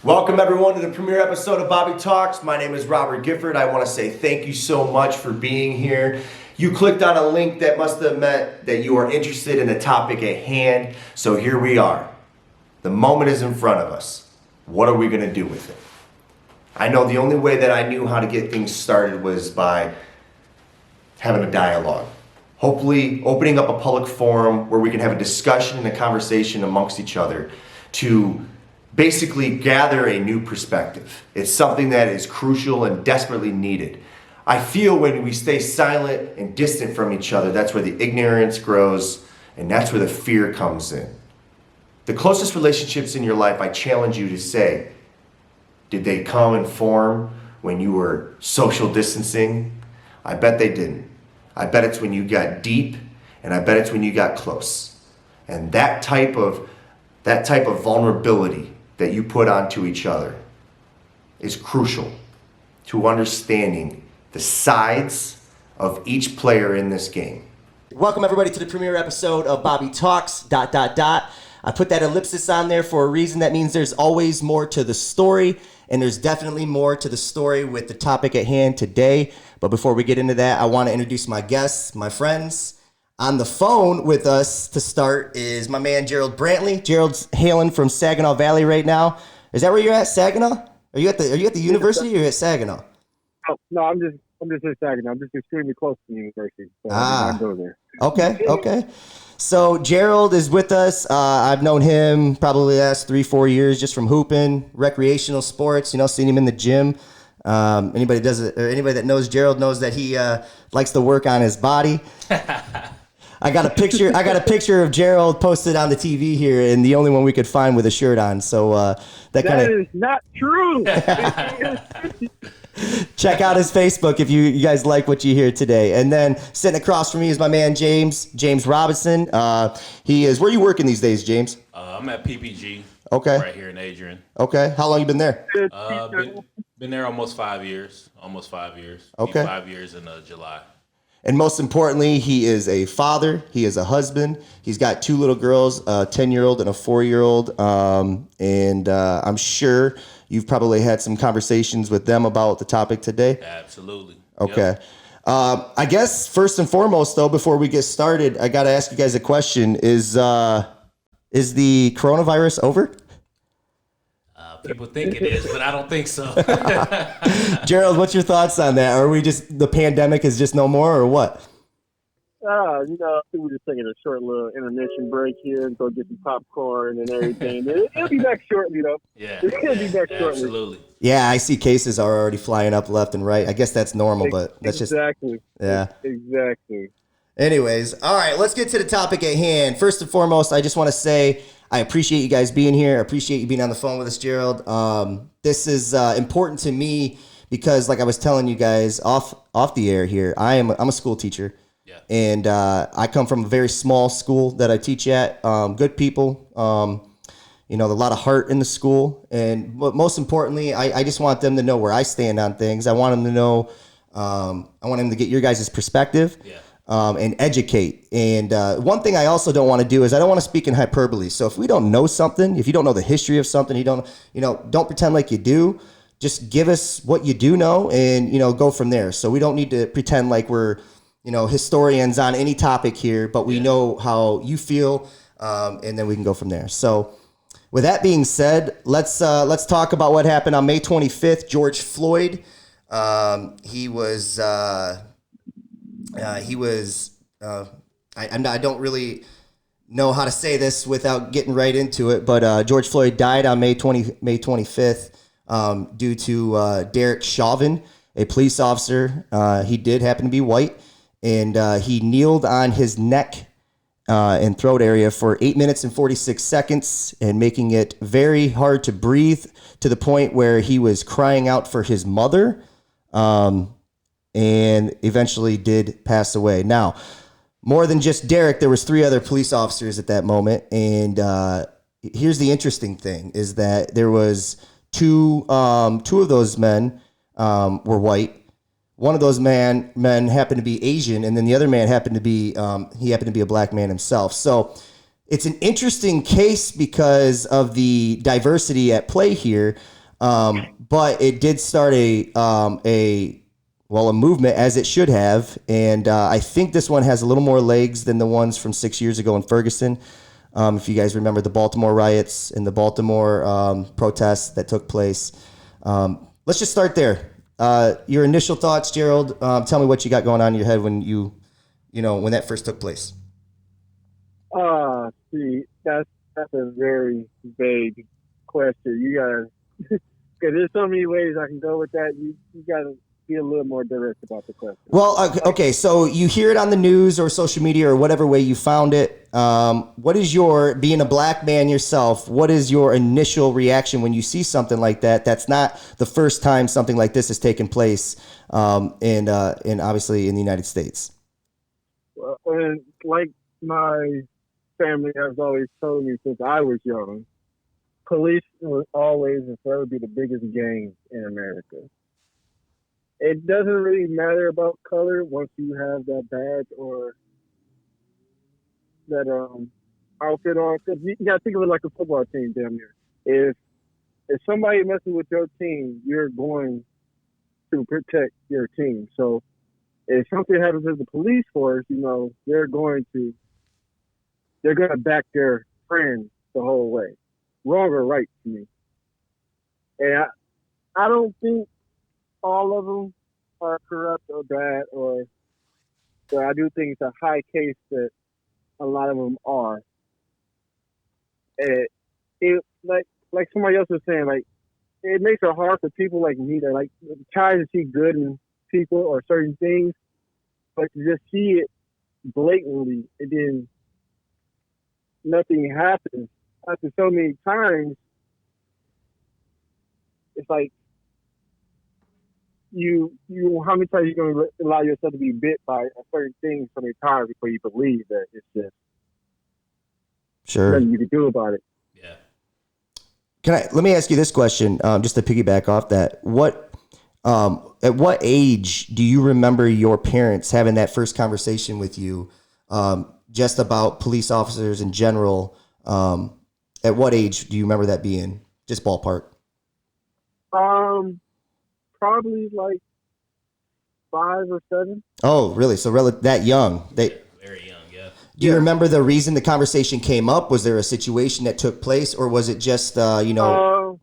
Welcome everyone to the premiere episode of Bobby Talks. My name is Robert Gifford. I want to say thank you so much for being here. You clicked on a link that must have meant that you are interested in the topic at hand. So here we are. The moment is in front of us. What are we going to do with it? I know the only way that I knew how to get things started was by having a dialogue. Hopefully opening up a public forum where we can have a discussion and a conversation amongst each other to basically gather a new perspective. It's something that is crucial and desperately needed. I feel when we stay silent and distant from each other, that's where the ignorance grows and that's where the fear comes in. The closest relationships in your life, I challenge you to say, did they come and form when you were social distancing? I bet they didn't. I bet it's when you got deep, and I bet it's when you got close. And that type of vulnerability that you put onto each other is crucial to understanding the sides of each player in this game. Welcome everybody to the premiere episode of Bobby Talks, I put that ellipsis on there for a reason. That means there's always more to the story, and there's definitely more to the story with the topic at hand today. But before we get into that, I want to introduce my guests, my friends. On the phone with us to start is my man Gerald Brantley. Gerald's hailing from Saginaw Valley right now. Is that where you're at, Saginaw? Are you at the university or are you at Saginaw? Oh, no, I'm just in Saginaw. I'm just extremely close to the university. So I go there. Okay. So Gerald is with us. I've known him probably the last 3-4 years just from hooping, recreational sports, seen him in the gym. Anybody that knows Gerald knows that he likes to work on his body. I got a picture of Gerald posted on the TV here, and the only one we could find with a shirt on. So that is not true. Check out his Facebook if you guys like what you hear today. And then sitting across from me is my man James Robinson. He is. Where are you working these days, James? I'm at PPG. Okay. Right here in Adrian. Okay. How long you been there? Been there almost 5 years. Okay. 5 years in July. And most importantly, he is a father. He is a husband. He's got 2 little girls, a 10-year-old and a 4-year-old. And I'm sure you've probably had some conversations with them about the topic today. Absolutely. Okay. Yep. I guess first and foremost, though, before we get started, I got to ask you guys a question. Is the coronavirus over? People think it is, but I don't think so. Gerald, what's your thoughts on that? Are we just, the pandemic is just no more, or what? I think we're just taking a short little intermission break here and go get some popcorn and everything. It'll be back shortly, though. Yeah. It'll be back shortly. Absolutely. Yeah, I see cases are already flying up left and right. I guess that's normal, but that's exactly. Yeah. Exactly. Anyways, all right, let's get to the topic at hand. First and foremost, I just want to say I appreciate you guys being here. I appreciate you being on the phone with us, Gerald. This is important to me because, like I was telling you guys off the air here, I'm a school teacher. Yeah. And I come from a very small school that I teach at. Good people, a lot of heart in the school. And most importantly, I just want them to know where I stand on things. I want them to know, I want them to get your guys' perspective. Yeah. And educate. And one thing I also don't want to do is I don't want to speak in hyperbole. So if we don't know something, if you don't know the history of something, don't pretend like you do. Just give us what you do know and, go from there. So we don't need to pretend like we're, historians on any topic here, but we know how you feel, and then we can go from there. So with that being said, let's talk about what happened on May 25th. George Floyd, I don't really know how to say this without getting right into it, but George Floyd died on May 25th due to Derek Chauvin, a police officer. He did happen to be white, and he kneeled on his neck and throat area for 8 minutes and 46 seconds, and making it very hard to breathe to the point where he was crying out for his mother. And eventually did pass away. Now, more than just Derek, there was 3 other police officers at that moment. And here's the interesting thing is that there was two of those men were white. One of those men happened to be Asian, and then the other man happened to be a black man himself. So it's an interesting case because of the diversity at play here. But it did start a movement, as it should have. And I think this one has a little more legs than the ones from 6 years ago in Ferguson. If you guys remember the Baltimore riots and the Baltimore protests that took place. Let's just start there. Your initial thoughts, Gerald. Tell me what you got going on in your head when when that first took place. See, that's a very vague question. You gotta, because there's so many ways I can go with that. You gotta be a little more direct about the question. Well, okay, so you hear it on the news or social media or whatever way you found it. What is being a black man yourself, what is your initial reaction when you see something like that? That's not the first time something like this has taken place, and obviously in the United States. Well, and like my family has always told me since I was young, police will always and forever be the biggest gang in America. It doesn't really matter about color once you have that badge or that outfit on. Because you got to think of it like a football team, damn near. If somebody messes with your team, you're going to protect your team. So if something happens to the police force, they're going to back their friends the whole way, wrong or right to me. And I don't think all of them are corrupt or bad, but I do think it's a high case that a lot of them are. And it like somebody else was saying, like it makes it hard for people like me that like try to see good in people or certain things, but to just see it blatantly and then nothing happens after so many times. It's like you how many times are you going to allow yourself to be bit by a certain thing so many times before you believe that it's just nothing you can do about it. Yeah. Let me ask you this question, just to piggyback off that. At what age do you remember your parents having that first conversation with you, just about police officers in general? At what age do you remember that being? Just ballpark. Probably like 5 or 7. Oh, really? So that young? Very young, yeah. Do you remember the reason the conversation came up? Was there a situation that took place, or was it just I was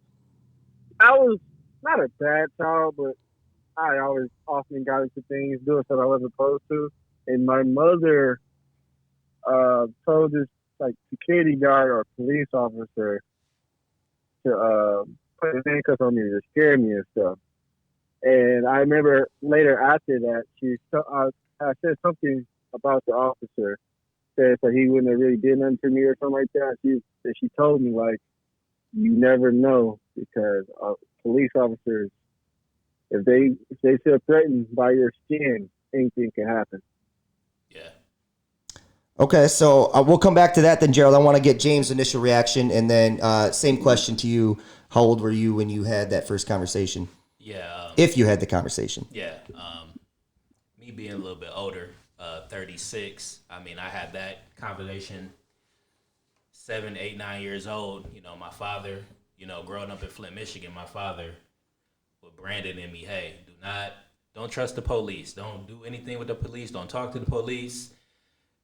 not a bad child, but I always often got into things, doing stuff I wasn't supposed to. And my mother told this like security guard or police officer to put his handcuffs on me to scare me and stuff. And I remember later after that, I said something about the officer, said that he wouldn't have really did nothing to me or something like that. She told me, like, you never know, because police officers, if they feel threatened by your skin, anything can happen. Yeah. Okay, so we'll come back to that then, Gerald. I want to get James' initial reaction, and then same question to you. How old were you when you had that first conversation? Yeah. If you had the conversation. Yeah. Me being a little bit older, 36, I mean, I had that conversation 7, 8, 9 years old. My father, growing up in Flint, Michigan, my father would branded in me, hey, don't trust the police. Don't do anything with the police. Don't talk to the police.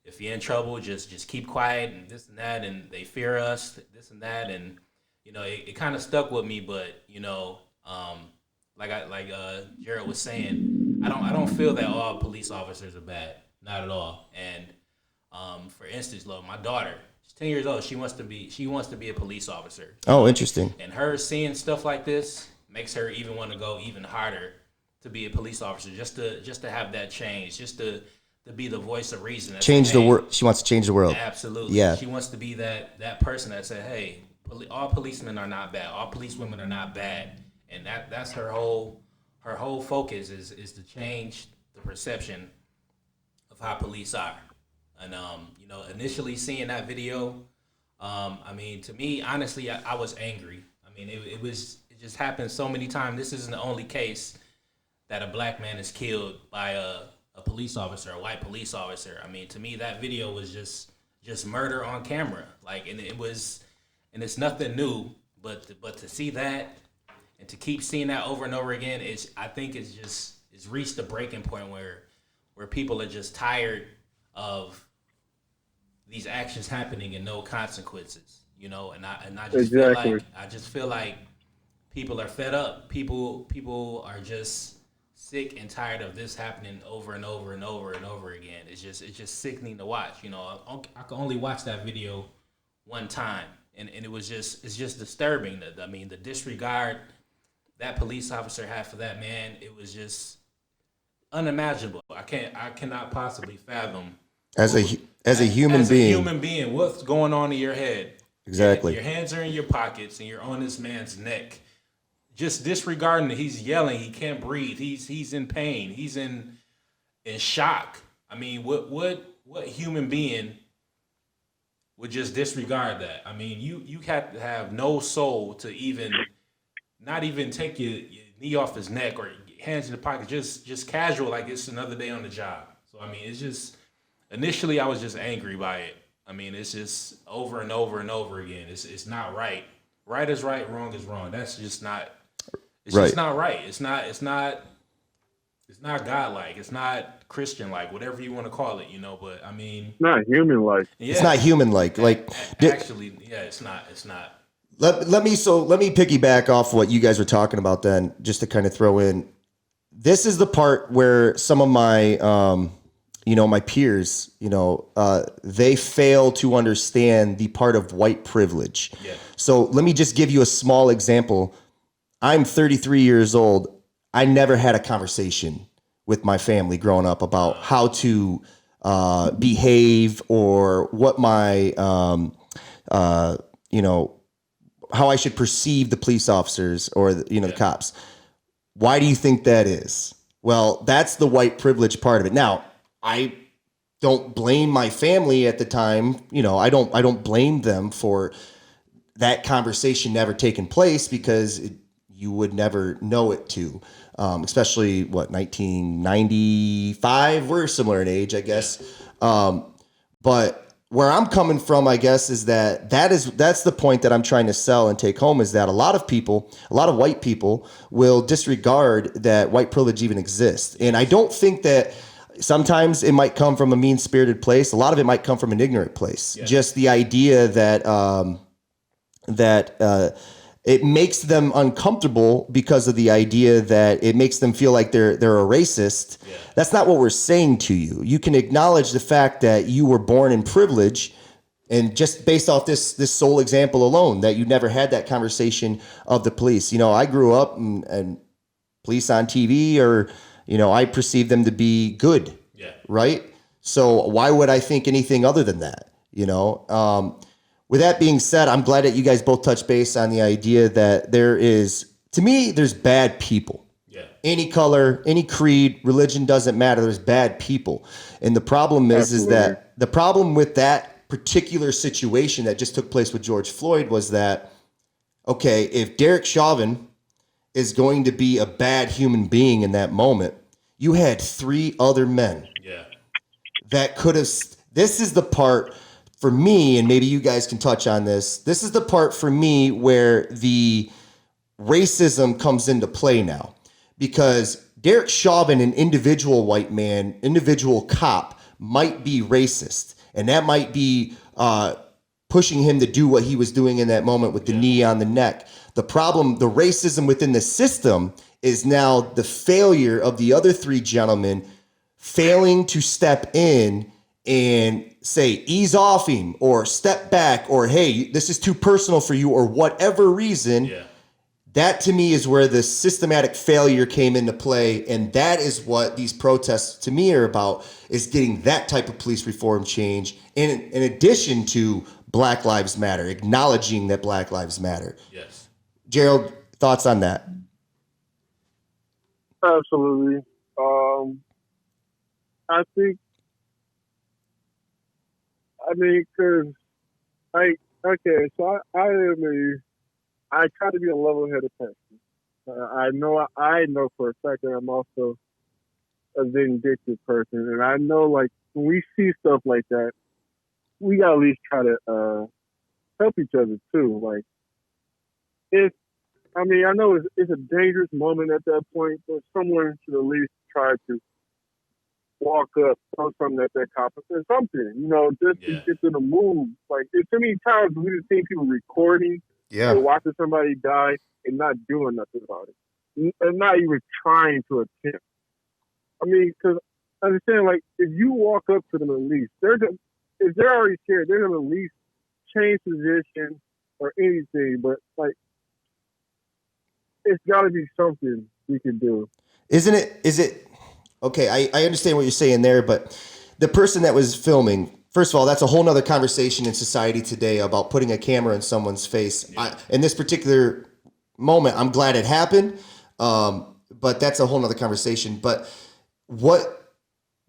If you're in trouble, just keep quiet and this and that, and they fear us, this and that, and it kind of stuck with me. But like Gerald was saying, I don't feel that all police officers are bad, not at all. And for instance, my daughter, she's 10 years old. She wants to be a police officer. Oh, interesting. And her seeing stuff like this makes her even want to go even harder to be a police officer, just to have that change, just to be the voice of reason. Change the world. She wants to change the world. Absolutely. Yeah. She wants to be that person that said, hey, all policemen are not bad. All policewomen are not bad. And that's her whole focus is to change the perception of how police are. And initially seeing that video, to me, honestly, I was angry. It just happened so many times. This isn't the only case that a black man is killed by a police officer, a white police officer. To me, that video was just just murder on camera. And it's nothing new, but to see that and to keep seeing that over and over again, I think it's reached the breaking point where people are just tired of these actions happening and no consequences, and I just Exactly. feel like people are fed up. People are just sick and tired of this happening over and over and over and over again. It's just sickening to watch. I can only watch that video one time, and it's just disturbing. The disregard that police officer had for that man, it was just unimaginable. I cannot possibly fathom As a human as being. a human being, what's going on in your head? Exactly. Your hands are in your pockets and you're on this man's neck. Just disregarding that he's yelling, he can't breathe, he's in pain, he's in shock. I mean, what human being would just disregard that? I mean, you have to have no soul to not even take your knee off his neck or your hands in the pocket, just casual, like it's another day on the job. So I mean, it's just initially I was just angry by it. I mean, it's just over and over and over again. It's not right. Right is right, wrong is wrong. That's just not. It's Right. just not right. It's not godlike. It's not Christian like. Whatever you want to call it, But I mean, Not human like. yeah, It's not human like. actually, yeah, it's not. It's not. Let me piggyback off what you guys were talking about then, just to kind of throw in. This is the part where some of my my peers, they fail to understand the part of white privilege. Yeah. So let me just give you a small example. I'm 33 years old. I never had a conversation with my family growing up about how to behave or what my, how I should perceive the police officers or the cops. Why do you think that is? Well, that's the white privilege part of it. Now, I don't blame my family at the time. I don't blame them for that conversation never taking place because you would never know it to, especially 1995. We're similar in age, I guess. But where I'm coming from, I guess, is that's the point that I'm trying to sell and take home is that a lot of white people will disregard that white privilege even exists. And I don't think that sometimes it might come from a mean-spirited place. A lot of it might come from an ignorant place. Yeah. Just the idea that it makes them uncomfortable because of the idea that it makes them feel like they're a racist. Yeah. That's not what we're saying to you. You can acknowledge the fact that you were born in privilege, and just based off this sole example alone, that you never had that conversation of the police. I grew up and police on TV, or I perceive them to be good. Yeah. Right. So why would I think anything other than that? With that being said, I'm glad that you guys both touched base on the idea that there's bad people. Yeah. Any color, any creed, religion doesn't matter. There's bad people. And the problem is that the problem with that particular situation that just took place with George Floyd was that, okay, if Derek Chauvin is going to be a bad human being in that moment, you had 3 other men that could have. This is the part for me, and maybe you guys can touch on this. This is the part for me where the racism comes into play now, because Derek Chauvin, an individual white man, individual cop, might be racist, and that might be pushing him to do what he was doing in that moment with the knee on the neck. The problem, the racism within the system, is now the failure of the other 3 gentlemen failing to step in and say, ease off him, or step back, or hey, this is too personal for you, or whatever reason. Yeah. That to me is where the systematic failure came into play. And that is what these protests to me are about, is getting that type of police reform change in addition to Black Lives Matter, acknowledging that Black Lives Matter. Yes. Gerald, thoughts on that? Absolutely. I think, because, okay, so I try to be a level-headed person. I know for a fact that I'm also a vindictive person, and I know, when we see stuff like that, we gotta at least try to help each other too. Like, if I mean, I know it's a dangerous moment at that point, but someone should at least try to walk up, throw something at that cop, or something, just to Yeah. get to the move. Like, there's too many times we just seen people recording Yeah. or watching somebody die and not doing nothing about it, and not even trying to attempt. I mean, because understand, like, if you walk up to them at least, if they're already scared, they're gonna at least change position or anything. But like, it's got to be something we can do. Is it okay? I understand what you're saying there, but the person that was filming, first of all, that's a whole nother conversation in society today about putting a camera in someone's face. Yeah. In this particular moment, I'm glad it happened, but that's a whole nother conversation. But what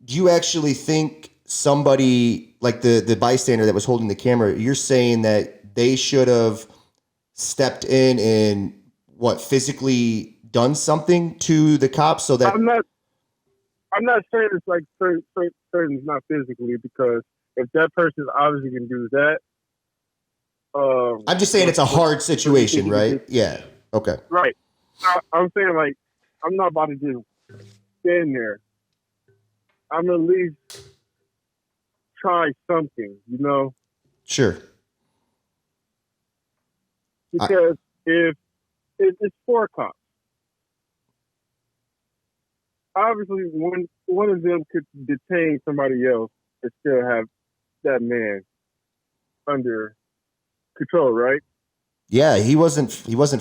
do you actually think somebody like the bystander that was holding the camera, you're saying that they should have stepped in and physically done something to the cops so that I'm not saying it's like certain not physically, because if that person obviously can do that, I'm just saying it's a hard situation, right? Yeah. Okay. right. I'm saying, like, I'm not about to just stand there. I'm at least try something, Sure. because if it's for cops, obviously one of them could detain somebody else and still have that man under control, right? Yeah, he wasn't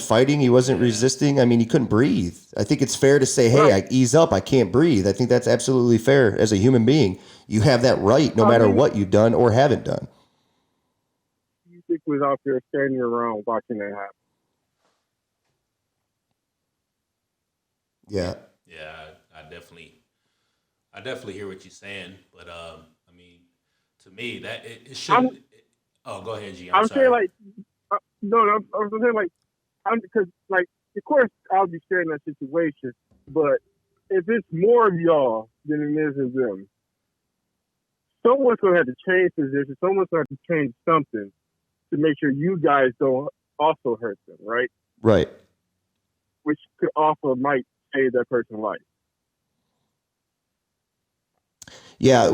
fighting, he wasn't resisting. I mean, he couldn't breathe. I think it's fair to say, "Hey, Right. ease up, I can't breathe." I think that's absolutely fair as a human being. You have that right no matter what you've done or haven't done. You think was out there standing around watching that happen? Yeah. Yeah, I definitely hear what you're saying, but I mean, to me that it shouldn't. Oh, go ahead, G. I'm sorry. saying, like, no, I'm saying, like, because, like, of course I'll be scared in that situation, but if it's more of y'all than it is of them, someone's gonna have to change position. Someone's gonna have to change something to make sure you guys don't also hurt them, right? Right. Which could also might save that person's life. Yeah,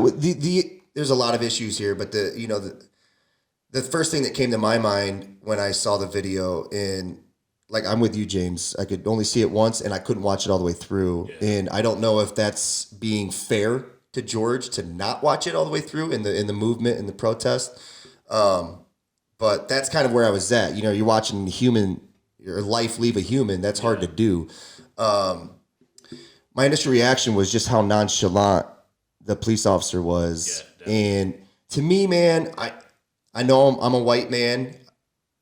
there's a lot of issues here, but the first thing that came to my mind when I saw the video, and like I'm with you, James, I could only see it once and I couldn't watch it all the way through. Yeah. And I don't know if that's being fair to George to not watch it all the way through in the movement and the protest. But that's kind of where I was at. You're watching your life leave a human. That's hard to do. My initial reaction was just how nonchalant the police officer was. Yeah, And to me, man, I know I'm a white man,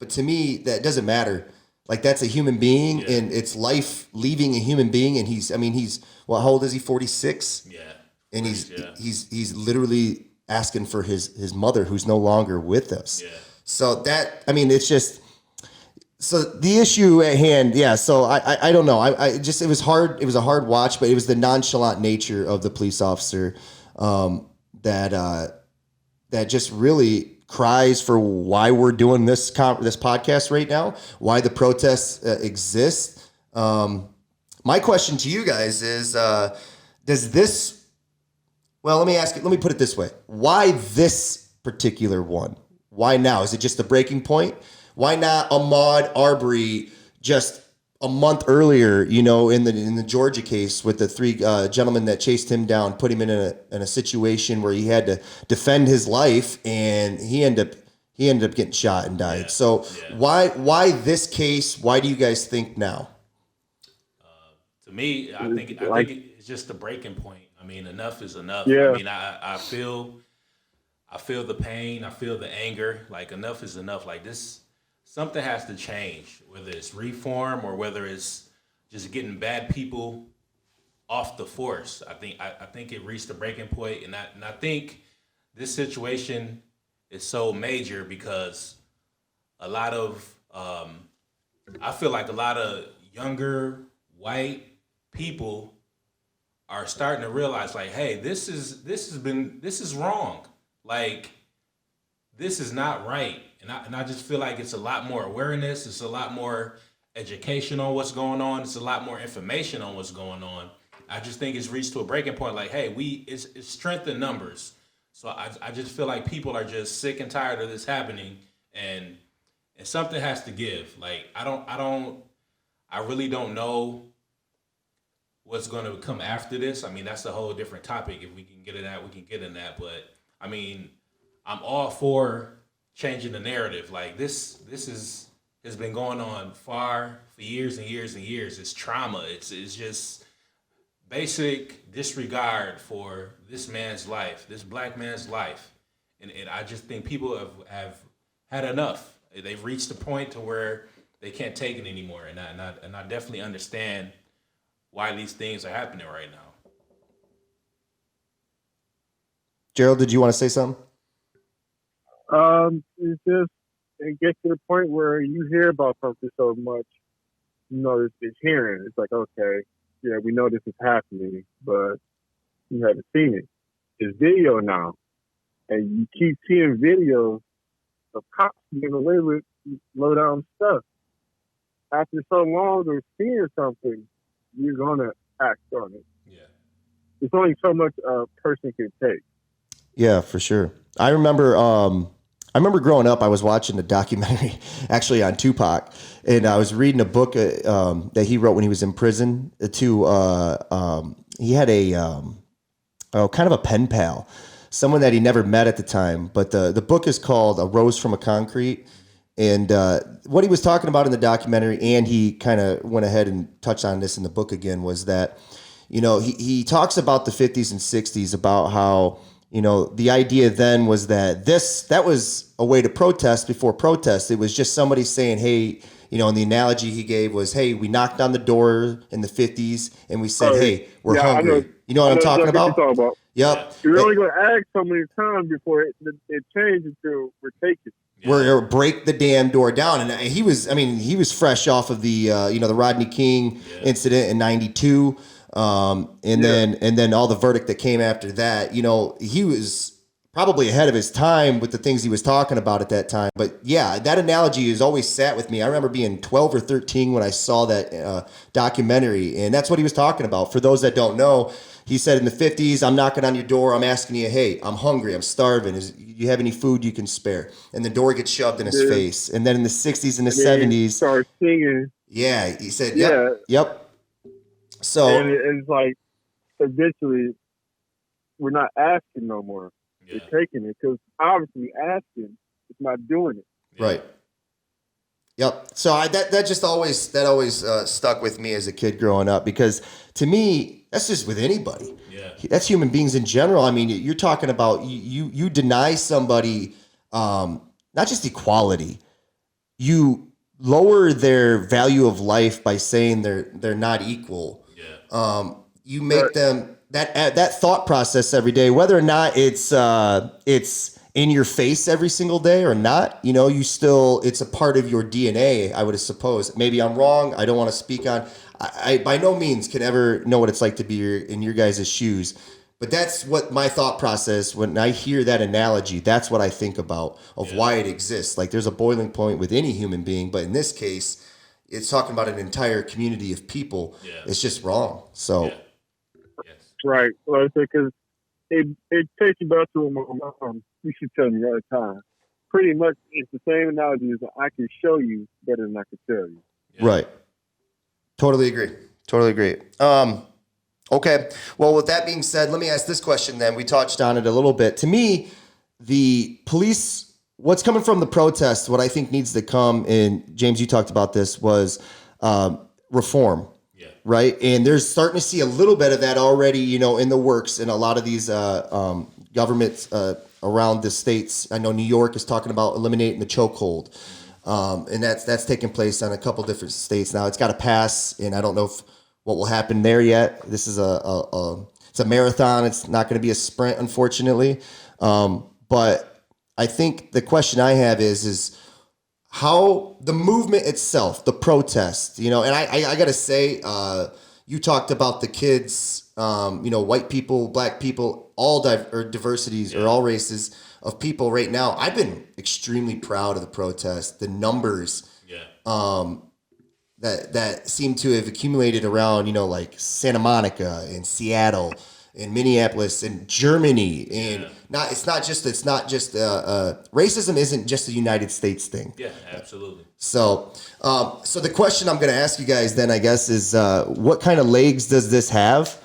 but to me, that doesn't matter. Like, that's a human being, and it's life leaving a human being. And he's how old is he? 46? Yeah. And he's literally asking for his mother, who's no longer with us. Yeah. So it's just, so the issue at hand. Yeah. So I don't know. It was hard. It was a hard watch, but it was the nonchalant nature of the police officer that just really cries for why we're doing this podcast right now, why the protests exist. My question to you guys is, does this, well, let me put it this way. Why this particular one? Why now? Is it just the breaking point? Why not Ahmaud Arbery just a month earlier, in the Georgia case with the three gentlemen that chased him down, put him in a situation where he had to defend his life, and he ended up getting shot and died. Yeah. So why this case? Why do you guys think now? To me, I think it's just the breaking point. I mean, enough is enough. Yeah. I mean, I feel the pain. I feel the anger. Like, enough is enough. Like, this, something has to change, whether it's reform or whether it's just getting bad people off the force. I think it reached a breaking point, and I think this situation is so major because a lot of I feel like a lot of younger white people are starting to realize, like, hey, this is wrong. Like, this is not right. And I just feel like it's a lot more awareness. It's a lot more education on what's going on. It's a lot more information on what's going on. I just think it's reached to a breaking point. Like, hey, it's strength in numbers. So I just feel like people are just sick and tired of this happening, and something has to give. Like I really don't know what's going to come after this. I mean, that's a whole different topic. If we can get in that, we can get in that. But I mean, I'm all for changing the narrative. Like has been going on for years and years and years. It's trauma. It's just basic disregard for this man's life, this black man's life, and I just think people have had enough. They've reached a point to where they can't take it anymore, and I definitely understand why these things are happening right now. Gerald, did you want to say something? It's just it gets to the point where you hear about something so much, it's hearing. It's like, okay, yeah, we know this is happening, but you haven't seen it. It's video now, and you keep seeing videos of cops getting away with low down stuff. After so long of seeing something, you're gonna act on it. Yeah, There's only so much a person can take. Yeah, for sure. I remember growing up, I was watching a documentary actually on Tupac, and I was reading a book that he wrote when he was in prison. He had a kind of a pen pal, someone that he never met at the time. But the book is called A Rose from a Concrete. And what he was talking about in the documentary, and he kind of went ahead and touched on this in the book again, was that, he talks about the 50s and 60s, about how, the idea then was that that was a way to protest before protest. It was just somebody saying, hey, and the analogy he gave was, hey, we knocked on the door in the 50s and we said, hey, we're hungry. You know what I'm talking about? Yep. You're only going to ask so many times before it changes until we're taking. Where break the damn door down. And he was fresh off of the the Rodney King incident in '92, and then all the verdict that came after that. He was probably ahead of his time with the things he was talking about at that time. But yeah, that analogy has always sat with me. I remember being 12 or 13 when I saw that documentary, and that's what he was talking about. For those that don't know, he said in the 50s, I'm knocking on your door, I'm asking you, hey, I'm hungry, I'm starving. Do you have any food you can spare? And the door gets shoved in his face. And then in the 60s and the 70s, start singing. Yeah, he said, yep. So and it's like, eventually, we're not asking no more. Yeah. We're taking it, because obviously asking is not doing it. Right. Yep. So that just always stuck with me as a kid growing up, because to me, that's just with anybody. Yeah. That's human beings in general. I mean, you're talking about you deny somebody not just equality, you lower their value of life by saying they're not equal. Yeah. You make them that thought process every day, whether or not it's in your face every single day or not, it's a part of your DNA, I would suppose. Maybe I'm wrong. I don't want to speak on, I by no means can ever know what it's like to be in your guys' shoes. But that's what my thought process, when I hear that analogy, that's what I think about of why it exists. Like, there's a boiling point with any human being, but in this case, it's talking about an entire community of people. Yeah. It's just wrong. So. Yeah. Yes. Right. Well, because it takes you back to my mom. You should tell me all the time. Pretty much, it's the same analogy as I can show you better than I can tell you. Yeah. Right. Totally agree. Okay. Well, with that being said, let me ask this question then. We touched on it a little bit. To me, the police, what's coming from the protests, what I think needs to come, and James, you talked about this, was reform. Yeah. Right. And there's starting to see a little bit of that already, in the works in a lot of these governments around the states. I know New York is talking about eliminating the chokehold. And that's taking place on a couple different states now. It's got to pass, and I don't know what will happen there yet. This is it's a marathon. It's not going to be a sprint, unfortunately. But I think the question I have is how the movement itself, the protest, and I got to say, you talked about the kids, white people, black people, all diversities or all races of people right now. I've been extremely proud of the protest, the numbers that seem to have accumulated around, like Santa Monica and Seattle and Minneapolis and Germany. And it's not just racism isn't just a United States thing. Yeah, absolutely. So the question I'm going to ask you guys then, I guess, is what kind of legs does this have?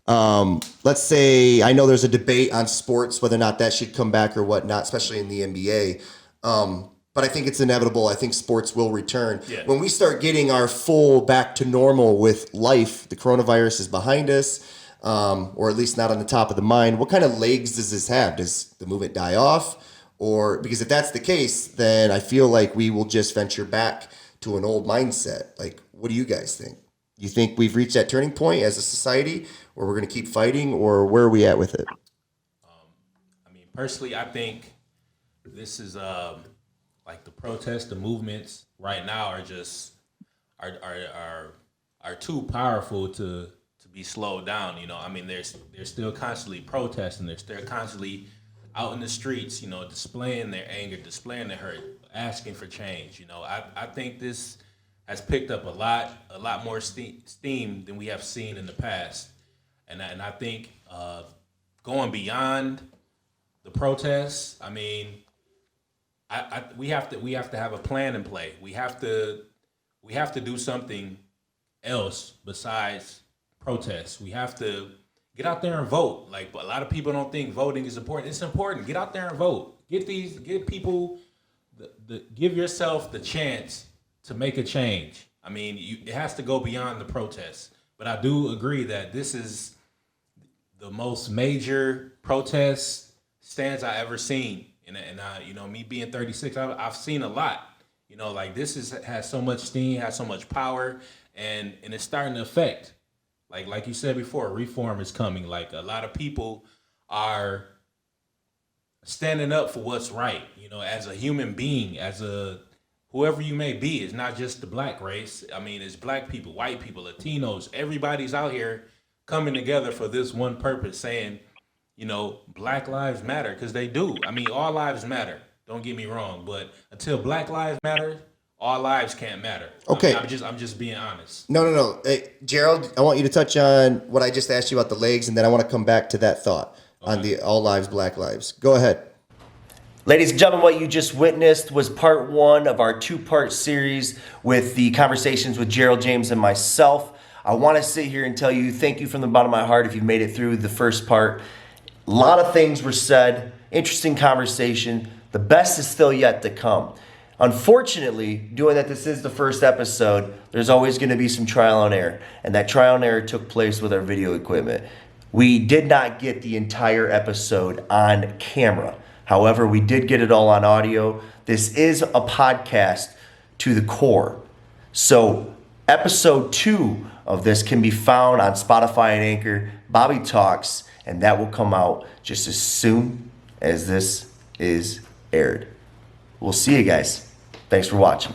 Let's say, I know there's a debate on sports, whether or not that should come back or whatnot, especially in the NBA. But I think it's inevitable. I think sports will return. Yeah. When we start getting our full back to normal with life, the coronavirus is behind us, or at least not on the top of the mind. What kind of legs does this have? Does the movement die off? Or because if that's the case, then I feel like we will just venture back to an old mindset. Like, what do you guys think? You think we've reached that turning point as a society, or we're going to keep fighting, or where are we at with it? Personally, I think this is like the protests, the movements right now are just are too powerful to be slowed down. They're still constantly protesting. They're still constantly out in the streets, displaying their anger, displaying their hurt, asking for change. I think this has picked up a lot more steam than we have seen in the past. And I think going beyond the protests, we have to have a plan in play. We have to do something else besides protests. We have to get out there and vote. Like, a lot of people don't think voting is important. It's important. Get out there and vote. Give people give yourself the chance to make a change. It has to go beyond the protests. But I do agree that this is the most major protest stance I ever seen. And me being 36, I've seen a lot. This has so much steam, has so much power, and it's starting to affect. Like you said before, reform is coming. Like, a lot of people are standing up for what's right. As a human being, as a whoever you may be, it's not just the black race. It's black people, white people, Latinos. Everybody's out here coming together for this one purpose, saying, Black lives matter, because they do. All lives matter. Don't get me wrong, but until Black lives matter, all lives can't matter. Okay. I'm just being honest. No. Hey, Gerald, I want you to touch on what I just asked you about the legs, and then I want to come back to that thought on the all lives, Black lives. Go ahead. Ladies and gentlemen, what you just witnessed was part one of our two-part series with the conversations with Gerald, James, and myself. I want to sit here and tell you thank you from the bottom of my heart if you've made it through the first part. A lot of things were said, interesting conversation. The best is still yet to come. Unfortunately, doing that this is the first episode, there's always going to be some trial and error. And that trial and error took place with our video equipment. We did not get the entire episode on camera. However, we did get it all on audio. This is a podcast to the core. So episode 2 of this can be found on Spotify and Anchor, Bobby Talks, and that will come out just as soon as this is aired. We'll see you guys. Thanks for watching.